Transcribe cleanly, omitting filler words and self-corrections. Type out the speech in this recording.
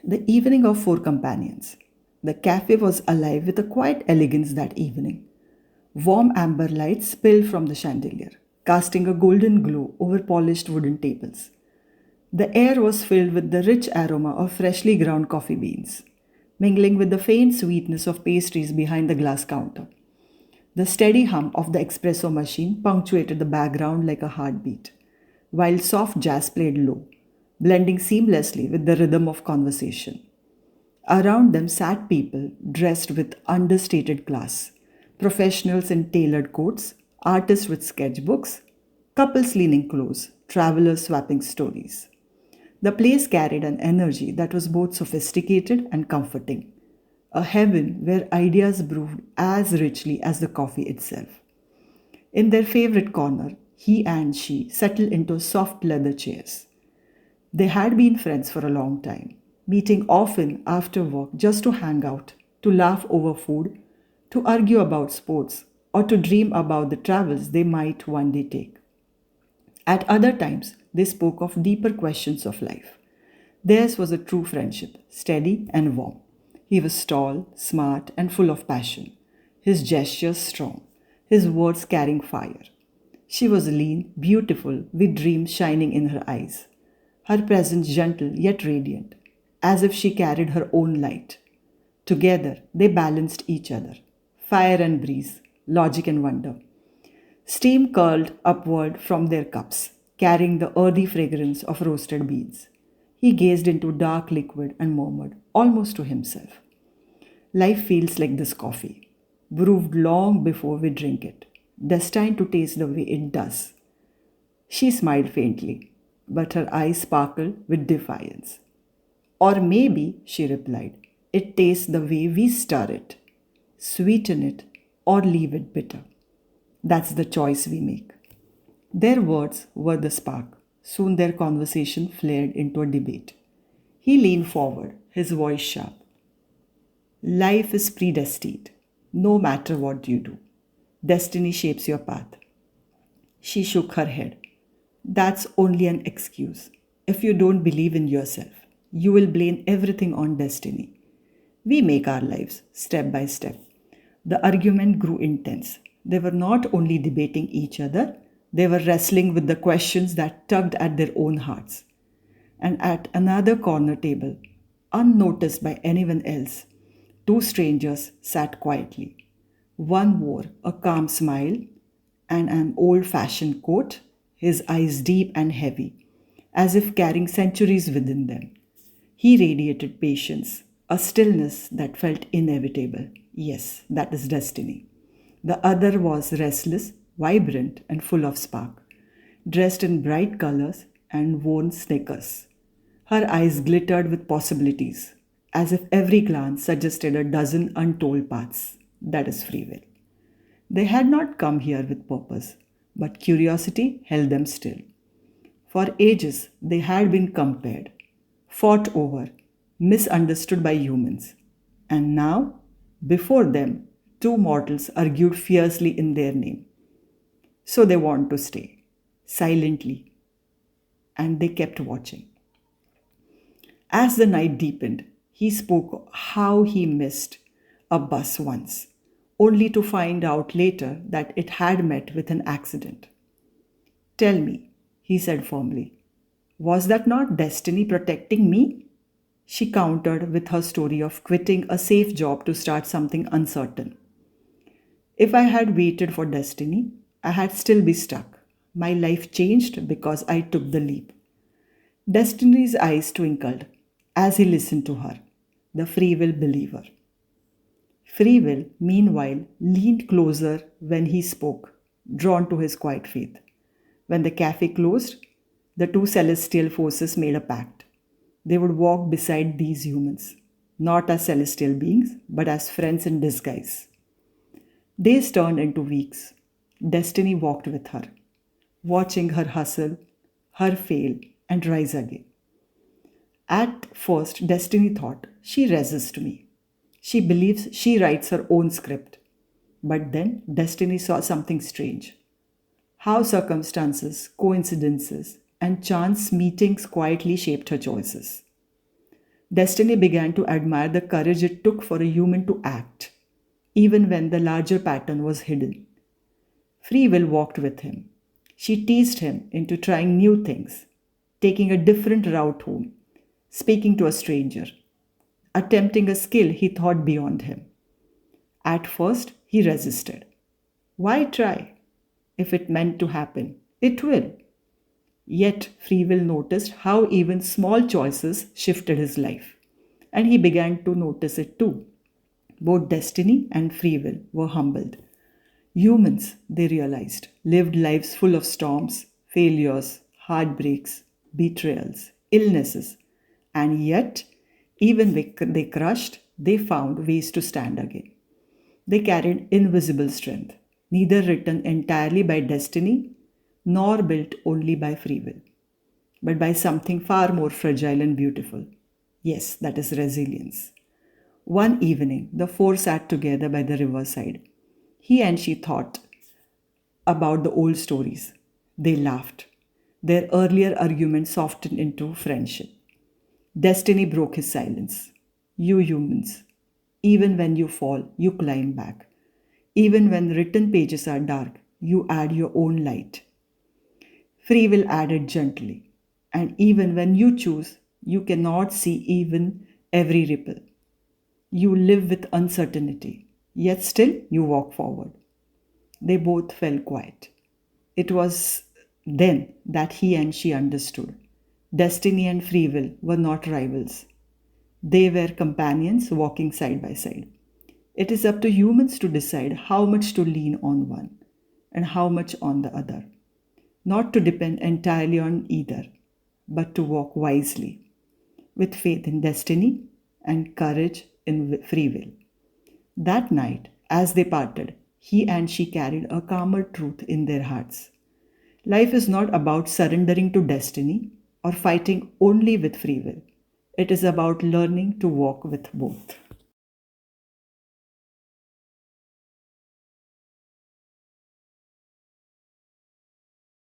The evening of four companions. The cafe was alive with a quiet elegance that evening. Warm amber light spilled from the chandelier, casting a golden glow over polished wooden tables. The air was filled with the rich aroma of freshly ground coffee beans, mingling with the faint sweetness of pastries behind the glass counter. The steady hum of the espresso machine punctuated the background like a heartbeat, while soft jazz played low, blending seamlessly with the rhythm of conversation. Around them sat people dressed with understated class, professionals in tailored coats, artists with sketchbooks, couples leaning close, travelers swapping stories. The place carried an energy that was both sophisticated and comforting, a heaven where ideas brewed as richly as the coffee itself. In their favorite corner, he and she settled into soft leather chairs. They had been friends for a long time, meeting often after work just to hang out, to laugh over food, to argue about sports, or to dream about the travels they might one day take. At other times, they spoke of deeper questions of life. Theirs was a true friendship, steady and warm. He was tall, smart, and full of passion, his gestures strong, his words carrying fire. She was lean, beautiful, with dreams shining in her eyes, her presence gentle yet radiant, as if she carried her own light. Together, they balanced each other, fire and breeze, logic and wonder. Steam curled upward from their cups, carrying the earthy fragrance of roasted beans. He gazed into dark liquid and murmured, almost to himself, life feels like this coffee, brewed long before we drink it, destined to taste the way it does. She smiled faintly, but her eyes sparkled with defiance. Or maybe, she replied, it tastes the way we stir it, sweeten it, or leave it bitter. That's the choice we make. Their words were the spark. Soon their conversation flared into a debate. He leaned forward, his voice sharp. Life is predestined, no matter what you do. Destiny shapes your path. She shook her head. That's only an excuse. If you don't believe in yourself, you will blame everything on destiny. We make our lives step by step. The argument grew intense. They were not only debating each other, they were wrestling with the questions that tugged at their own hearts. And at another corner table, unnoticed by anyone else, two strangers sat quietly. One wore a calm smile and an old fashioned coat, his eyes deep and heavy, as if carrying centuries within them. He radiated patience, a stillness that felt inevitable. Yes, that is destiny. The other was restless, vibrant, and full of spark, dressed in bright colors and worn sneakers. Her eyes glittered with possibilities, as if every glance suggested a dozen untold paths. That is free will. They had not come here with purpose, but curiosity held them still. For ages, they had been compared, fought over, misunderstood by humans. And now, before them, two mortals argued fiercely in their name. So they want to stay, silently, and they kept watching. As the night deepened, he spoke how he missed a bus once, only to find out later that it had met with an accident. Tell me, he said firmly, was that not destiny protecting me? She countered with her story of quitting a safe job to start something uncertain. If I had waited for destiny, I had still be stuck. My life changed because I took the leap. Destiny's eyes twinkled as he listened to her, the free will believer. Free will, meanwhile, leaned closer when he spoke, drawn to his quiet faith. When the cafe closed, the two celestial forces made a pact. They would walk beside these humans, not as celestial beings, but as friends in disguise. Days turned into weeks. Destiny walked with her, watching her hustle, her fail, and rise again. At first, Destiny thought, she resists me. She believes she writes her own script. But then Destiny saw something strange. How circumstances, coincidences, and chance meetings quietly shaped her choices. Destiny began to admire the courage it took for a human to act, even when the larger pattern was hidden. Free will walked with him. She teased him into trying new things, taking a different route home, speaking to a stranger, attempting a skill he thought beyond him. At first, he resisted. Why try? If it meant to happen, it will. Yet, Free Will noticed how even small choices shifted his life, and he began to notice it too. Both destiny and free will were humbled. Humans, they realized, lived lives full of storms, failures, heartbreaks, betrayals, illnesses, and yet, even when they crushed, they found ways to stand again. They carried invisible strength, neither written entirely by destiny nor built only by free will, but by something far more fragile and beautiful. Yes, that is resilience. One evening, the four sat together by the riverside. He and she thought about the old stories. They laughed. Their earlier argument softened into friendship. Destiny broke his silence. You humans, even when you fall, you climb back. Even when written pages are dark, you add your own light. Free will added gently. And even when you choose, you cannot see even every ripple. You live with uncertainty, yet still you walk forward. They both fell quiet. It was then that he and she understood. Destiny and free will were not rivals. They were companions walking side by side. It is up to humans to decide how much to lean on one and how much on the other. Not to depend entirely on either, but to walk wisely, with faith in destiny and courage in free will. That night, as they parted, he and she carried a calmer truth in their hearts. Life is not about surrendering to destiny or fighting only with free will. It is about learning to walk with both.